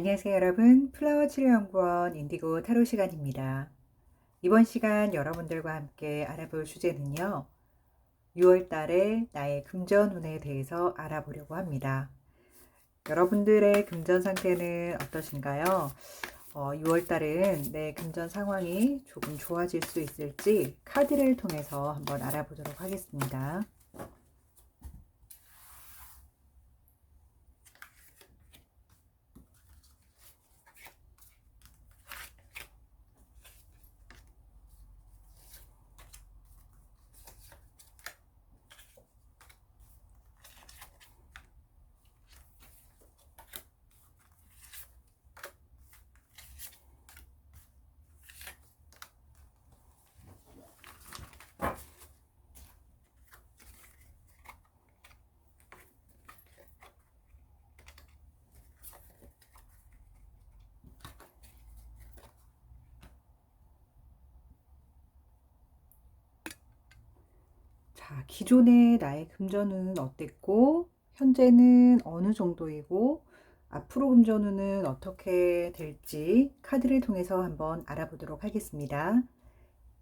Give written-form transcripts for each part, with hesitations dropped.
안녕하세요 여러분. 플라워 치료연구원 인디고 타로 시간입니다. 이번 시간 여러분들과 함께 알아볼 주제는요. 6월 달에 나의 금전운에 대해서 알아보려고 합니다. 여러분들의 금전 상태는 어떠신가요? 6월 달은 내 금전 상황이 조금 좋아질 수 있을지 카드를 통해서 한번 알아보도록 하겠습니다. 자, 기존의 나의 금전운은 어땠고, 현재는 어느 정도이고, 앞으로 금전운은 어떻게 될지 카드를 통해서 한번 알아보도록 하겠습니다.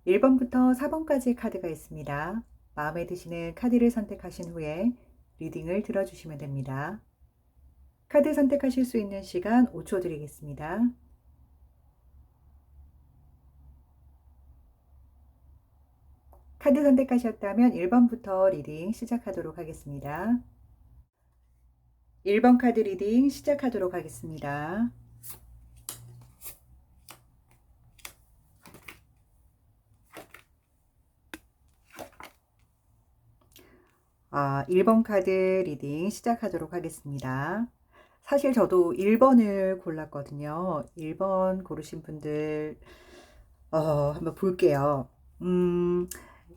1번부터 4번까지 카드가 있습니다. 마음에 드시는 카드를 선택하신 후에 리딩을 들어주시면 됩니다. 카드 선택하실 수 있는 시간 5초 드리겠습니다. 카드 선택하셨다면 1번부터 리딩 시작하도록 하겠습니다. 1번 카드 리딩 시작하도록 하겠습니다. 1번 카드 리딩 시작하도록 하겠습니다. 사실 저도 1번을 골랐거든요. 1번 고르신 분들 한번 볼게요.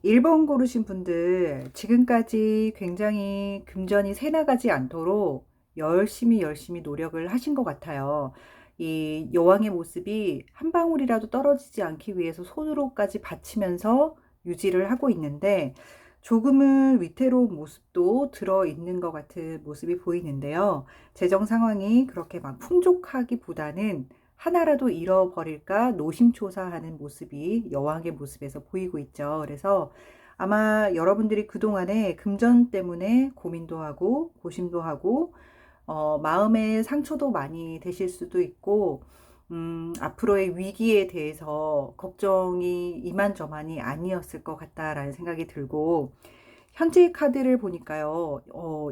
1번 고르신 분들 지금까지 굉장히 금전이 새나가지 않도록 열심히 노력을 하신 것 같아요. 이 여왕의 모습이 한 방울이라도 떨어지지 않기 위해서 손으로까지 받치면서 유지를 하고 있는데 조금은 위태로운 모습도 들어있는 것 같은 모습이 보이는데요. 재정 상황이 그렇게 막 풍족하기보다는 하나라도 잃어버릴까 노심초사하는 모습이 여왕의 모습에서 보이고 있죠. 그래서 아마 여러분들이 그동안에 금전 때문에 고민도 하고 고심도 하고 마음의 상처도 많이 되실 수도 있고 앞으로의 위기에 대해서 걱정이 이만저만이 아니었을 것 같다라는 생각이 들고 현재 카드를 보니까요.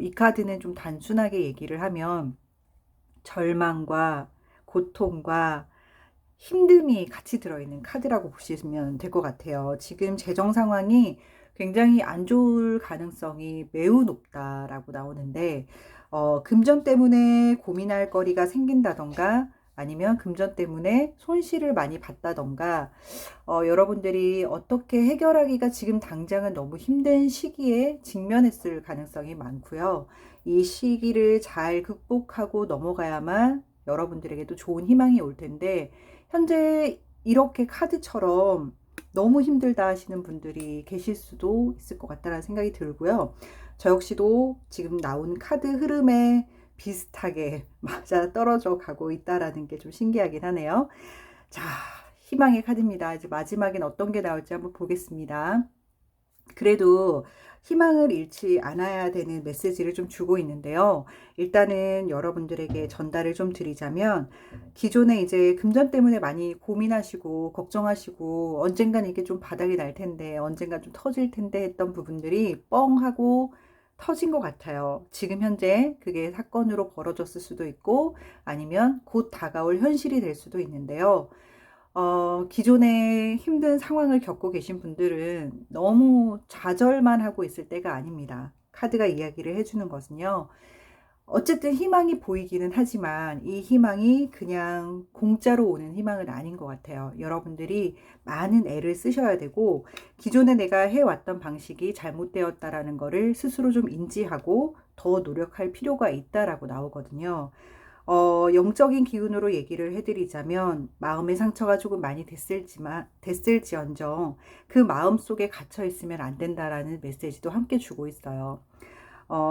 이 카드는 좀 단순하게 얘기를 하면 절망과 고통과 힘듦이 같이 들어있는 카드라고 보시면 될 것 같아요. 지금 재정 상황이 굉장히 안 좋을 가능성이 매우 높다라고 나오는데 금전 때문에 고민할 거리가 생긴다던가 아니면 금전 때문에 손실을 많이 봤다던가 여러분들이 어떻게 해결하기가 지금 당장은 너무 힘든 시기에 직면했을 가능성이 많고요. 이 시기를 잘 극복하고 넘어가야만 여러분들에게도 좋은 희망이 올 텐데 현재 이렇게 카드처럼 너무 힘들다 하시는 분들이 계실 수도 있을 것 같다는 생각이 들고요. 저 역시도 지금 나온 카드 흐름에 비슷하게 맞아 떨어져 가고 있다라는 게 좀 신기하긴 하네요. 자, 희망의 카드입니다. 이제 마지막엔 어떤 게 나올지 한번 보겠습니다. 그래도 희망을 잃지 않아야 되는 메시지를 좀 주고 있는데요. 일단은 여러분들에게 전달을 좀 드리자면 기존에 이제 금전 때문에 많이 고민하시고 걱정하시고 언젠간 이게 좀 바닥이 날 텐데 언젠간 좀 터질 텐데 했던 부분들이 뻥 하고 터진 것 같아요. 지금 현재 그게 사건으로 벌어졌을 수도 있고 아니면 곧 다가올 현실이 될 수도 있는데요. 기존에 힘든 상황을 겪고 계신 분들은 너무 좌절만 하고 있을 때가 아닙니다. 카드가 이야기를 해주는 것은요. 어쨌든 희망이 보이기는 하지만 이 희망이 그냥 공짜로 오는 희망은 아닌 것 같아요. 여러분들이 많은 애를 쓰셔야 되고 기존에 내가 해왔던 방식이 잘못되었다라는 거를 스스로 좀 인지하고 더 노력할 필요가 있다라고 나오거든요. 영적인 기운으로 얘기를 해드리자면 마음의 상처가 조금 많이 됐을지언정 그 마음 속에 갇혀 있으면 안 된다라는 메시지도 함께 주고 있어요.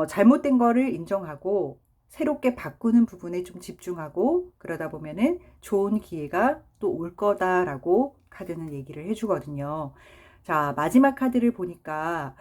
잘못된 거를 인정하고 새롭게 바꾸는 부분에 좀 집중하고 그러다 보면은 좋은 기회가 또 올 거다라고 카드는 얘기를 해주거든요. 자, 마지막 카드를 보니까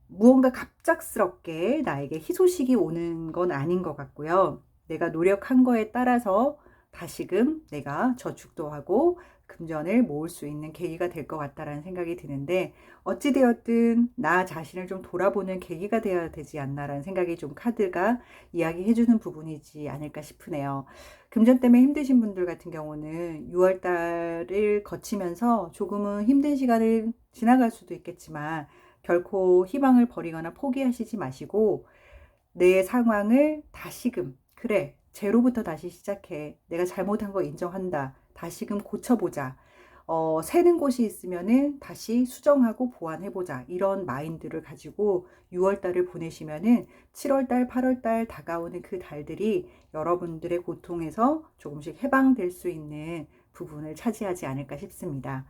무언가 갑작스럽게 나에게 희소식이 오는 건 아닌 것 같고요. 내가 노력한 거에 따라서 다시금 내가 저축도 하고 금전을 모을 수 있는 계기가 될 것 같다라는 생각이 드는데, 어찌되었든 나 자신을 좀 돌아보는 계기가 되어야 되지 않나라는 생각이 좀 카드가 이야기해주는 부분이지 않을까 싶으네요. 금전 때문에 힘드신 분들 같은 경우는 6월 달을 거치면서 조금은 힘든 시간을 지나갈 수도 있겠지만 결코 희망을 버리거나 포기하시지 마시고 내 상황을 다시금, 그래, 제로부터 다시 시작해. 내가 잘못한 거 인정한다. 다시금 고쳐보자. 새는 곳이 있으면은 다시 수정하고 보완해보자. 이런 마인드를 가지고 6월달을 보내시면은 7월달, 8월달 다가오는 그 달들이 여러분들의 고통에서 조금씩 해방될 수 있는 부분을 차지하지 않을까 싶습니다.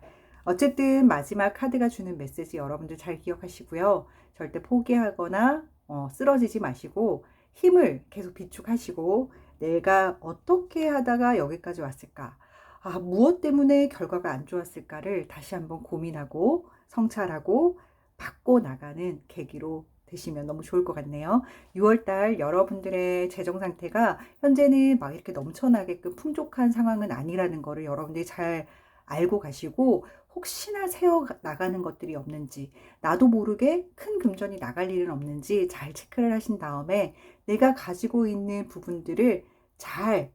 어쨌든 마지막 카드가 주는 메시지 여러분들 잘 기억하시고요. 절대 포기하거나 쓰러지지 마시고 힘을 계속 비축하시고 내가 어떻게 하다가 여기까지 왔을까? 무엇 때문에 결과가 안 좋았을까를 다시 한번 고민하고 성찰하고 바꿔 나가는 계기로 되시면 너무 좋을 것 같네요. 6월달 여러분들의 재정 상태가 현재는 막 이렇게 넘쳐나게끔 풍족한 상황은 아니라는 거를 여러분들이 잘 알고 가시고 혹시나 새어 나가는 것들이 없는지, 나도 모르게 큰 금전이 나갈 일은 없는지 잘 체크를 하신 다음에 내가 가지고 있는 부분들을 잘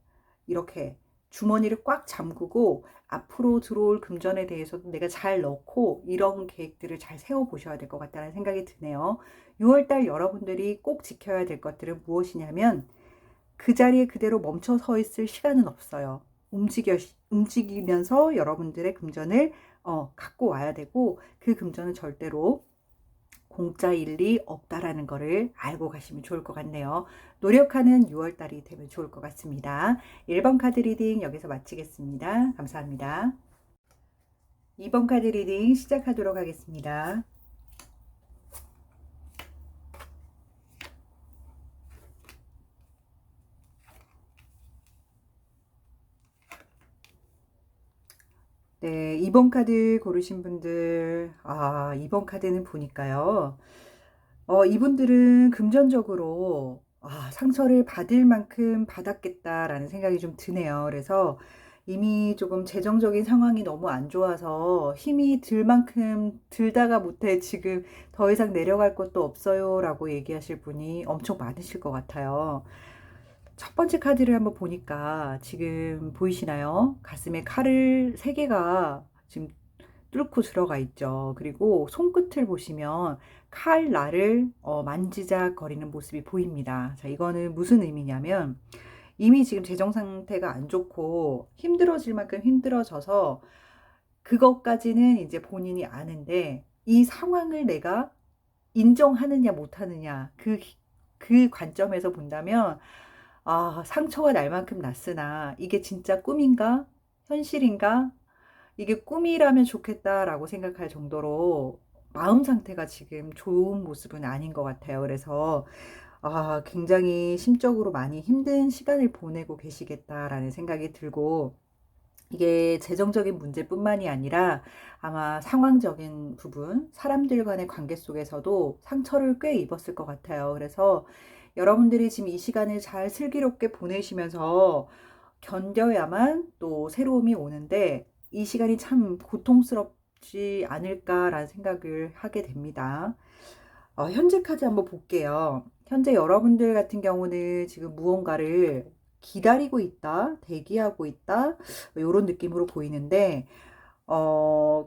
이렇게 주머니를 꽉 잠그고 앞으로 들어올 금전에 대해서도 내가 잘 넣고 이런 계획들을 잘 세워 보셔야 될 것 같다는 생각이 드네요. 6월달 여러분들이 꼭 지켜야 될 것들은 무엇이냐면 그 자리에 그대로 멈춰 서 있을 시간은 없어요. 움직이면서 여러분들의 금전을 갖고 와야 되고, 그 금전은 절대로 공짜 일이 없다라는 거를 알고 가시면 좋을 것 같네요. 노력하는 6월달이 되면 좋을 것 같습니다. 1번 카드 리딩 여기서 마치겠습니다. 감사합니다. 2번 카드 리딩 시작하도록 하겠습니다. 네, 2번 카드 고르신 분들, 2번 카드는 보니까요. 이분들은 금전적으로 상처를 받을 만큼 받았겠다라는 생각이 좀 드네요. 그래서 이미 조금 재정적인 상황이 너무 안 좋아서 힘이 들 만큼 들다가 못해 지금 더 이상 내려갈 것도 없어요 라고 얘기하실 분이 엄청 많으실 것 같아요. 첫 번째 카드를 한번 보니까 지금 보이시나요? 가슴에 칼을 3개가 지금 뚫고 들어가 있죠. 그리고 손끝을 보시면 칼날을 만지작거리는 모습이 보입니다. 자, 이거는 무슨 의미냐면 이미 지금 재정 상태가 안 좋고 힘들어질 만큼 힘들어져서 그것까지는 이제 본인이 아는데 이 상황을 내가 인정하느냐 못하느냐 그 관점에서 본다면 상처가 날 만큼 났으나 이게 진짜 꿈인가? 현실인가? 이게 꿈이라면 좋겠다라고 생각할 정도로 마음 상태가 지금 좋은 모습은 아닌 것 같아요. 그래서 굉장히 심적으로 많이 힘든 시간을 보내고 계시겠다라는 생각이 들고, 이게 재정적인 문제뿐만이 아니라 아마 상황적인 부분, 사람들 간의 관계 속에서도 상처를 꽤 입었을 것 같아요. 그래서 여러분들이 지금 이 시간을 잘 슬기롭게 보내시면서 견뎌야만 또 새로움이 오는데 이 시간이 참 고통스럽지 않을까라는 생각을 하게 됩니다. 현재 카드 한번 볼게요. 현재 여러분들 같은 경우는 지금 무언가를 기다리고 있다, 대기하고 있다, 이런 느낌으로 보이는데,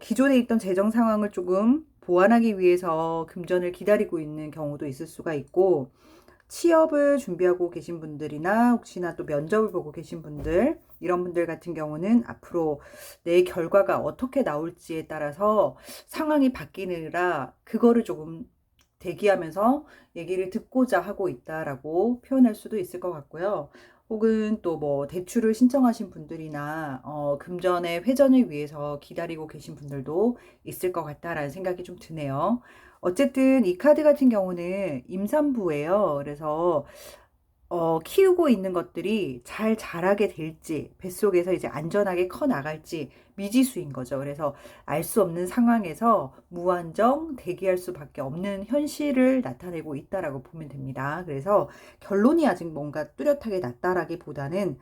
기존에 있던 재정 상황을 조금 보완하기 위해서 금전을 기다리고 있는 경우도 있을 수가 있고, 취업을 준비하고 계신 분들이나 혹시나 또 면접을 보고 계신 분들, 이런 분들 같은 경우는 앞으로 내 결과가 어떻게 나올지에 따라서 상황이 바뀌느라 그거를 조금 대기하면서 얘기를 듣고자 하고 있다라고 표현할 수도 있을 것 같고요. 혹은 또 뭐 대출을 신청하신 분들이나 금전의 회전을 위해서 기다리고 계신 분들도 있을 것 같다라는 생각이 좀 드네요. 어쨌든 이 카드 같은 경우는 임산부예요. 그래서 키우고 있는 것들이 잘 자라게 될지, 뱃속에서 이제 안전하게 커 나갈지 미지수인 거죠. 그래서 알 수 없는 상황에서 무한정 대기할 수밖에 없는 현실을 나타내고 있다라고 보면 됩니다. 그래서 결론이 아직 뭔가 뚜렷하게 났다라기보다는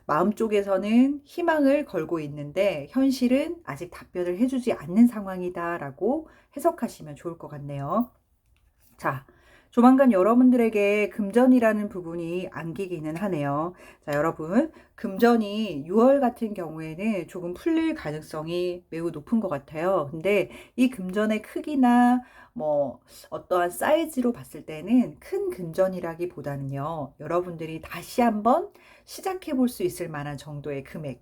마음 쪽에서는 희망을 걸고 있는데 현실은 아직 답변을 해주지 않는 상황이다라고 해석하시면 좋을 것 같네요. 자, 조만간 여러분들에게 금전이라는 부분이 안기기는 하네요. 자, 여러분, 금전이 6월 같은 경우에는 조금 풀릴 가능성이 매우 높은 것 같아요. 근데 이 금전의 크기나 뭐 어떠한 사이즈로 봤을 때는 큰 금전이라기보다는요, 여러분들이 다시 한번 시작해 볼 수 있을 만한 정도의 금액.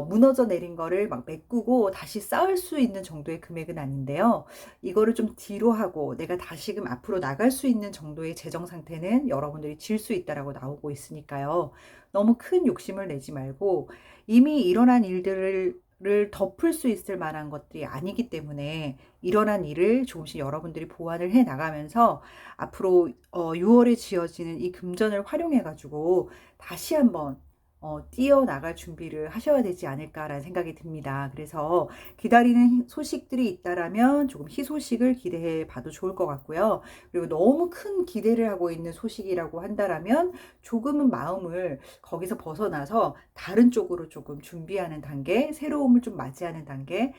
무너져 내린 거를 막 메꾸고 다시 쌓을 수 있는 정도의 금액은 아닌데요. 이거를 좀 뒤로 하고 내가 다시금 앞으로 나갈 수 있는 정도의 재정 상태는 여러분들이 질 수 있다라고 나오고 있으니까요. 너무 큰 욕심을 내지 말고 이미 일어난 일들을 덮을 수 있을 만한 것들이 아니기 때문에 일어난 일을 조금씩 여러분들이 보완을 해 나가면서 앞으로 6월에 지어지는 이 금전을 활용해 가지고 다시 한번 뛰어나갈 준비를 하셔야 되지 않을까라는 생각이 듭니다. 그래서 기다리는 소식들이 있다라면 조금 희소식을 기대해 봐도 좋을 것 같고요. 그리고 너무 큰 기대를 하고 있는 소식이라고 한다라면 조금은 마음을 거기서 벗어나서 다른 쪽으로 조금 준비하는 단계, 새로움을 좀 맞이하는 단계,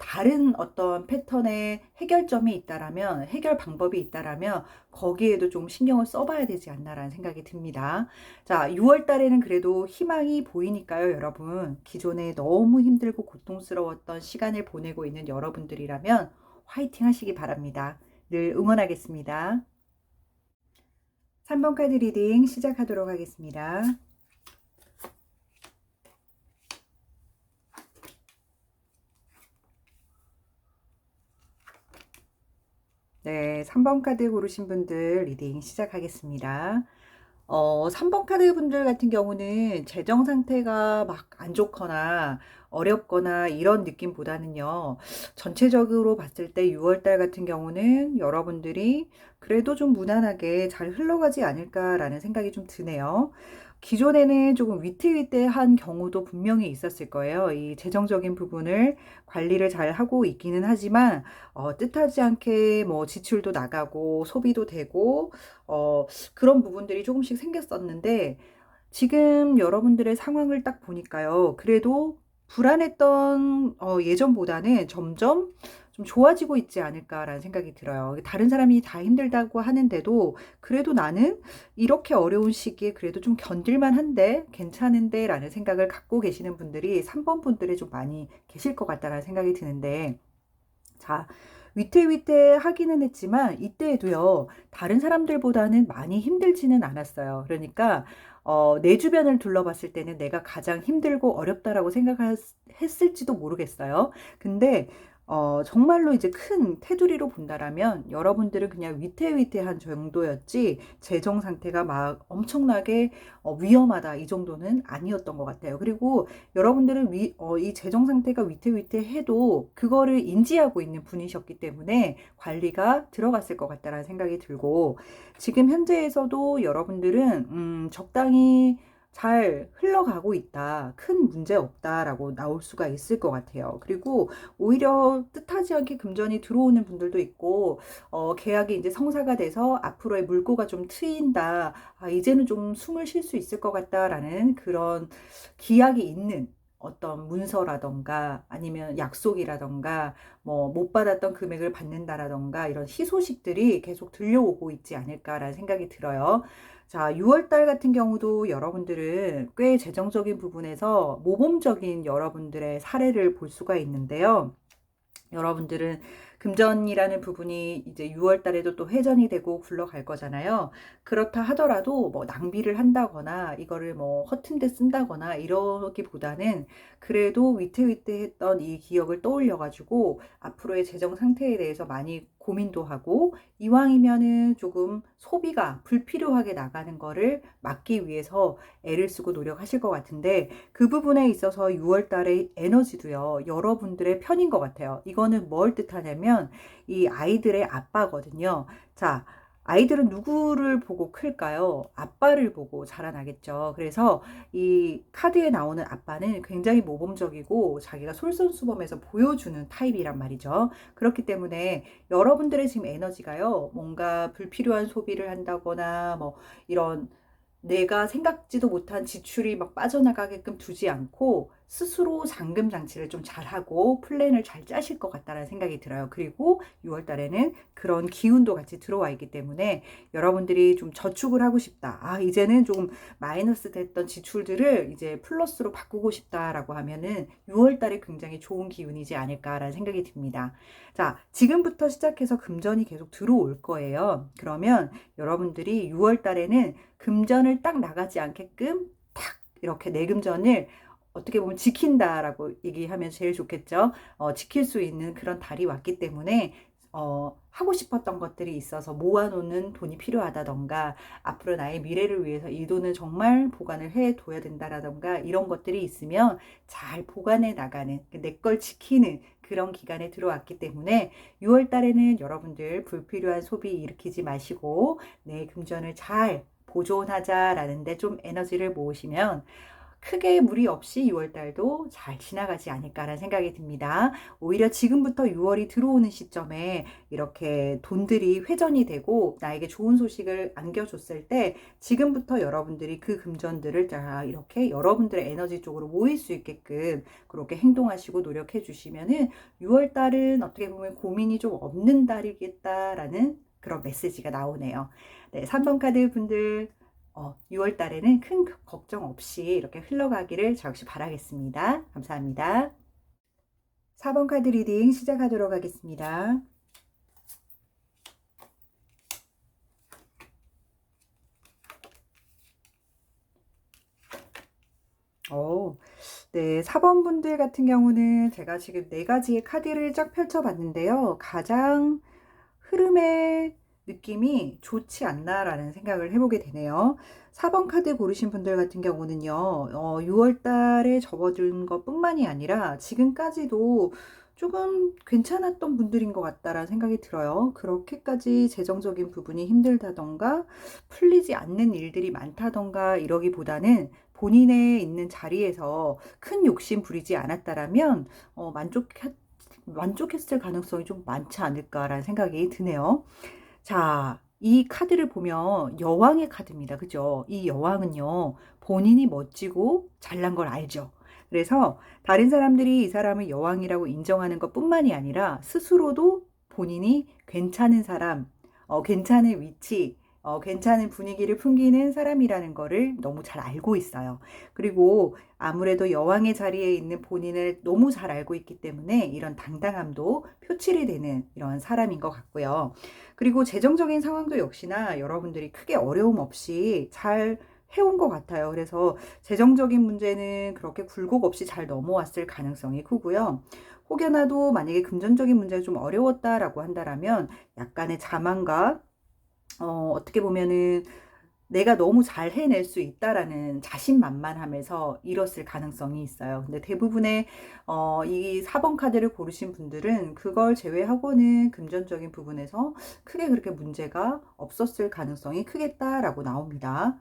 다른 어떤 패턴의 해결점이 있다라면, 해결 방법이 있다라면 거기에도 좀 신경을 써봐야 되지 않나라는 생각이 듭니다. 자, 6월 달에는 그래도 희망이 보이니까요, 여러분. 기존에 너무 힘들고 고통스러웠던 시간을 보내고 있는 여러분들이라면 화이팅 하시기 바랍니다. 늘 응원하겠습니다. 3번 카드 리딩 시작하도록 하겠습니다. 네, 3번 카드 고르신 분들 리딩 시작하겠습니다. 3번 카드 분들 같은 경우는 재정 상태가 막 안 좋거나 어렵거나 이런 느낌보다는요, 전체적으로 봤을 때 6월달 같은 경우는 여러분들이 그래도 좀 무난하게 잘 흘러가지 않을까라는 생각이 좀 드네요. 기존에는 조금 위태위태한 경우도 분명히 있었을 거예요. 이 재정적인 부분을 관리를 잘 하고 있기는 하지만, 뜻하지 않게 뭐 지출도 나가고 소비도 되고, 그런 부분들이 조금씩 생겼었는데, 지금 여러분들의 상황을 딱 보니까요. 그래도 불안했던 예전보다는 점점 좀 좋아지고 있지 않을까라는 생각이 들어요. 다른 사람이 다 힘들다고 하는데도 그래도 나는 이렇게 어려운 시기에 그래도 좀 견딜만 한데 괜찮은데 라는 생각을 갖고 계시는 분들이 3번 분들이 좀 많이 계실 것 같다라는 생각이 드는데, 자, 위태위태하기는 했지만 이때에도요, 다른 사람들보다는 많이 힘들지는 않았어요. 그러니까 내 주변을 둘러봤을 때는 내가 가장 힘들고 어렵다라고 생각했을지도 모르겠어요. 근데 정말로 이제 큰 테두리로 본다라면 여러분들은 그냥 위태위태한 정도였지 재정 상태가 막 엄청나게 위험하다 이 정도는 아니었던 것 같아요. 그리고 여러분들은 이 재정 상태가 위태위태해도 그거를 인지하고 있는 분이셨기 때문에 관리가 들어갔을 것 같다라는 생각이 들고, 지금 현재에서도 여러분들은 적당히 잘 흘러가고 있다, 큰 문제 없다라고 나올 수가 있을 것 같아요. 그리고 오히려 뜻하지 않게 금전이 들어오는 분들도 있고, 계약이 이제 성사가 돼서 앞으로의 물꼬가 좀 트인다, 이제는 좀 숨을 쉴 수 있을 것 같다라는 그런 기약이 있는 어떤 문서라던가 아니면 약속이라던가 뭐 못 받았던 금액을 받는다라던가 이런 희소식들이 계속 들려오고 있지 않을까라는 생각이 들어요. 자, 6월 달 같은 경우도 여러분들은 꽤 재정적인 부분에서 모범적인 여러분들의 사례를 볼 수가 있는데요. 여러분들은 금전이라는 부분이 이제 6월 달에도 또 회전이 되고 굴러갈 거잖아요. 그렇다 하더라도 뭐 낭비를 한다거나 이거를 뭐 허튼 데 쓴다거나 이러기보다는 그래도 위태위태했던 이 기억을 떠올려 가지고 앞으로의 재정 상태에 대해서 많이 고민도 하고, 이왕이면은 조금 소비가 불필요하게 나가는 거를 막기 위해서 애를 쓰고 노력하실 것 같은데, 그 부분에 있어서 6월 달의 에너지도요, 여러분들의 편인 것 같아요. 이거는 뭘 뜻하냐면 이 아이들의 아빠거든요. 자, 아이들은 누구를 보고 클까요? 아빠를 보고 자라나겠죠. 그래서 이 카드에 나오는 아빠는 굉장히 모범적이고 자기가 솔선수범해서 보여주는 타입이란 말이죠. 그렇기 때문에 여러분들의 지금 에너지가요, 뭔가 불필요한 소비를 한다거나 뭐 이런 내가 생각지도 못한 지출이 막 빠져나가게끔 두지 않고 스스로 잠금 장치를 좀 잘하고 플랜을 잘 짜실 것 같다는 생각이 들어요. 그리고 6월 달에는 그런 기운도 같이 들어와 있기 때문에 여러분들이 좀 저축을 하고 싶다. 아, 이제는 조금 마이너스 됐던 지출들을 이제 플러스로 바꾸고 싶다라고 하면은 6월 달에 굉장히 좋은 기운이지 않을까라는 생각이 듭니다. 자, 지금부터 시작해서 금전이 계속 들어올 거예요. 그러면 여러분들이 6월 달에는 금전을 딱 나가지 않게끔 탁 이렇게 내 금전을 어떻게 보면 지킨다라고 얘기하면 제일 좋겠죠. 지킬 수 있는 그런 달이 왔기 때문에 하고 싶었던 것들이 있어서 모아놓는 돈이 필요하다던가 앞으로 나의 미래를 위해서 이 돈을 정말 보관을 해둬야 된다라던가 이런 것들이 있으면 잘 보관해 나가는 내 걸 지키는 그런 기간에 들어왔기 때문에 6월 달에는 여러분들 불필요한 소비 일으키지 마시고 내 금전을 잘 보존하자라는데 좀 에너지를 모으시면 크게 무리 없이 6월 달도 잘 지나가지 않을까라는 생각이 듭니다. 오히려 지금부터 6월이 들어오는 시점에 이렇게 돈들이 회전이 되고 나에게 좋은 소식을 안겨줬을 때 지금부터 여러분들이 그 금전들을 자 이렇게 여러분들의 에너지 쪽으로 모일 수 있게끔 그렇게 행동하시고 노력해 주시면은 6월 달은 어떻게 보면 고민이 좀 없는 달이겠다라는 그런 메시지가 나오네요. 네, 3번 카드 분들 6월 달에는 큰 걱정 없이 이렇게 흘러가기를 저 역시 바라겠습니다. 감사합니다. 4번 카드 리딩 시작하도록 하겠습니다. 네, 4번 분들 같은 경우는 제가 지금 4가지의 카드를 쫙 펼쳐봤는데요. 가장 흐름의 느낌이 좋지 않나라는 생각을 해보게 되네요. 4번 카드 고르신 분들 같은 경우는요, 6월 달에 접어든 것 뿐만이 아니라 지금까지도 조금 괜찮았던 분들인 것 같다라는 생각이 들어요. 그렇게까지 재정적인 부분이 힘들다던가 풀리지 않는 일들이 많다던가 이러기보다는 본인의 있는 자리에서 큰 욕심 부리지 않았다라면 만족했을 가능성이 좀 많지 않을까라는 생각이 드네요. 자, 이 카드를 보면 여왕의 카드입니다. 그죠? 이 여왕은요, 본인이 멋지고 잘난 걸 알죠. 그래서 다른 사람들이 이 사람을 여왕이라고 인정하는 것 뿐만이 아니라 스스로도 본인이 괜찮은 사람, 괜찮은 위치, 괜찮은 분위기를 풍기는 사람이라는 거를 너무 잘 알고 있어요. 그리고 아무래도 여왕의 자리에 있는 본인을 너무 잘 알고 있기 때문에 이런 당당함도 표출이 되는 이런 사람인 것 같고요. 그리고 재정적인 상황도 역시나 여러분들이 크게 어려움 없이 잘 해온 것 같아요. 그래서 재정적인 문제는 그렇게 굴곡 없이 잘 넘어왔을 가능성이 크고요. 혹여나도 만약에 금전적인 문제가 좀 어려웠다라고 한다라면 약간의 자만과 어떻게 보면은 내가 너무 잘 해낼 수 있다라는 자신만만함에서 잃었을 가능성이 있어요. 근데 대부분의 이 4번 카드를 고르신 분들은 그걸 제외하고는 금전적인 부분에서 크게 그렇게 문제가 없었을 가능성이 크겠다라고 나옵니다.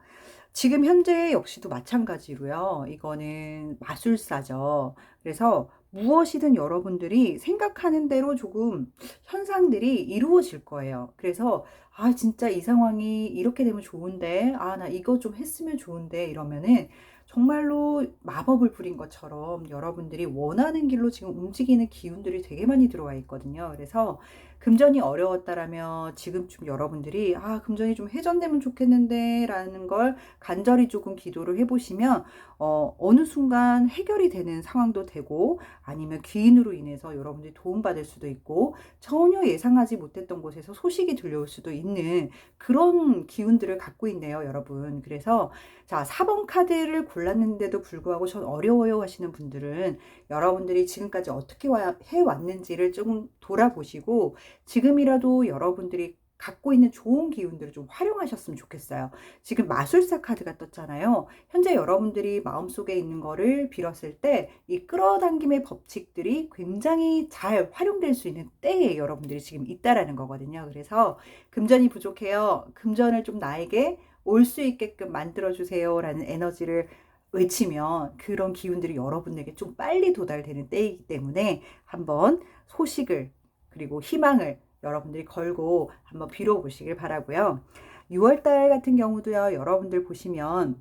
지금 현재 역시도 마찬가지로요. 이거는 마술사죠. 그래서 무엇이든 여러분들이 생각하는 대로 조금 현상들이 이루어질 거예요. 그래서 아, 진짜 이 상황이 이렇게 되면 좋은데, 아, 나 이거 좀 했으면 좋은데, 이러면은 정말로 마법을 부린 것처럼 여러분들이 원하는 길로 지금 움직이는 기운들이 되게 많이 들어와 있거든요. 그래서 금전이 어려웠다라면 지금쯤 여러분들이 아, 금전이 좀 회전되면 좋겠는데 라는 걸 간절히 조금 기도를 해보시면 어느 순간 해결이 되는 상황도 되고 아니면 귀인으로 인해서 여러분들이 도움받을 수도 있고 전혀 예상하지 못했던 곳에서 소식이 들려올 수도 있는 그런 기운들을 갖고 있네요, 여러분. 그래서 자, 4번 카드를 골랐는데도 불구하고 전 어려워요 하시는 분들은 여러분들이 지금까지 어떻게 해왔는지를 조금 돌아보시고 지금이라도 여러분들이 갖고 있는 좋은 기운들을 좀 활용하셨으면 좋겠어요. 지금 마술사 카드가 떴잖아요. 현재 여러분들이 마음속에 있는 거를 빌었을 때 이 끌어당김의 법칙들이 굉장히 잘 활용될 수 있는 때에 여러분들이 지금 있다라는 거거든요. 그래서 금전이 부족해요. 금전을 좀 나에게 올 수 있게끔 만들어 주세요라는 에너지를 외치면 그런 기운들이 여러분에게 좀 빨리 도달되는 때이기 때문에 한번 소식을 그리고 희망을 여러분들이 걸고 한번 빌어보시길 바라고요. 6월 달 같은 경우도요. 여러분들 보시면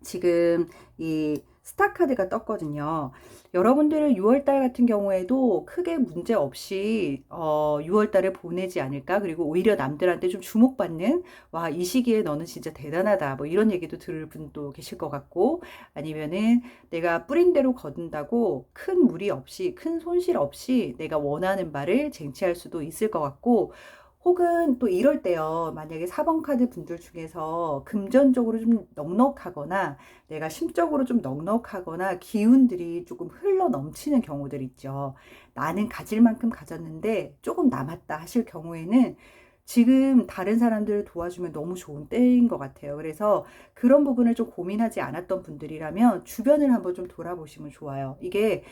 지금 이 스타 카드가 떴거든요. 여러분들은 6월 달 같은 경우에도 크게 문제 없이 6월 달을 보내지 않을까? 그리고 오히려 남들한테 좀 주목받는 와, 이 시기에 너는 진짜 대단하다. 뭐 이런 얘기도 들을 분도 계실 것 같고 아니면은 내가 뿌린 대로 거둔다고 큰 무리 없이 큰 손실 없이 내가 원하는 바를 쟁취할 수도 있을 것 같고 혹은 또 이럴 때요. 만약에 4번 카드 분들 중에서 금전적으로 좀 넉넉하거나 내가 심적으로 좀 넉넉하거나 기운들이 조금 흘러 넘치는 경우들 있죠. 나는 가질 만큼 가졌는데 조금 남았다 하실 경우에는 지금 다른 사람들을 도와주면 너무 좋은 때인 것 같아요. 그래서 그런 부분을 좀 고민하지 않았던 분들이라면 주변을 한번 좀 돌아보시면 좋아요. 이게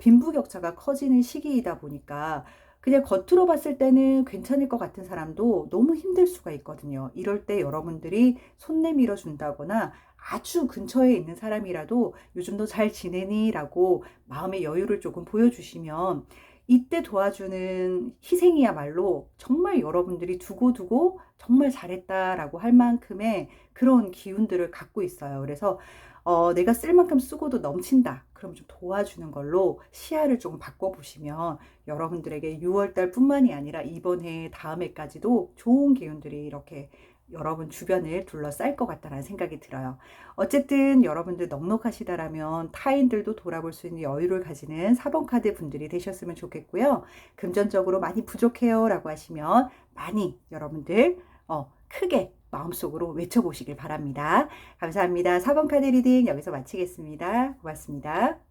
빈부격차가 커지는 시기이다 보니까 그냥 겉으로 봤을 때는 괜찮을 것 같은 사람도 너무 힘들 수가 있거든요. 이럴 때 여러분들이 손 내밀어 준다거나 아주 근처에 있는 사람이라도 요즘 너 잘 지내니? 라고 마음의 여유를 조금 보여주시면 이때 도와주는 희생이야말로 정말 여러분들이 두고두고 정말 잘했다라고 할 만큼의 그런 기운들을 갖고 있어요. 그래서 내가 쓸 만큼 쓰고도 넘친다. 그럼 좀 도와주는 걸로 시야를 조금 바꿔보시면 여러분들에게 6월 달뿐만이 아니라 이번 해 다음 해까지도 좋은 기운들이 이렇게 여러분 주변을 둘러쌀 것 같다는 생각이 들어요. 어쨌든 여러분들 넉넉하시다라면 타인들도 돌아볼 수 있는 여유를 가지는 4번 카드 분들이 되셨으면 좋겠고요. 금전적으로 많이 부족해요 라고 하시면 많이 여러분들 크게 마음속으로 외쳐보시길 바랍니다. 감사합니다. 4번 카드 리딩 여기서 마치겠습니다. 고맙습니다.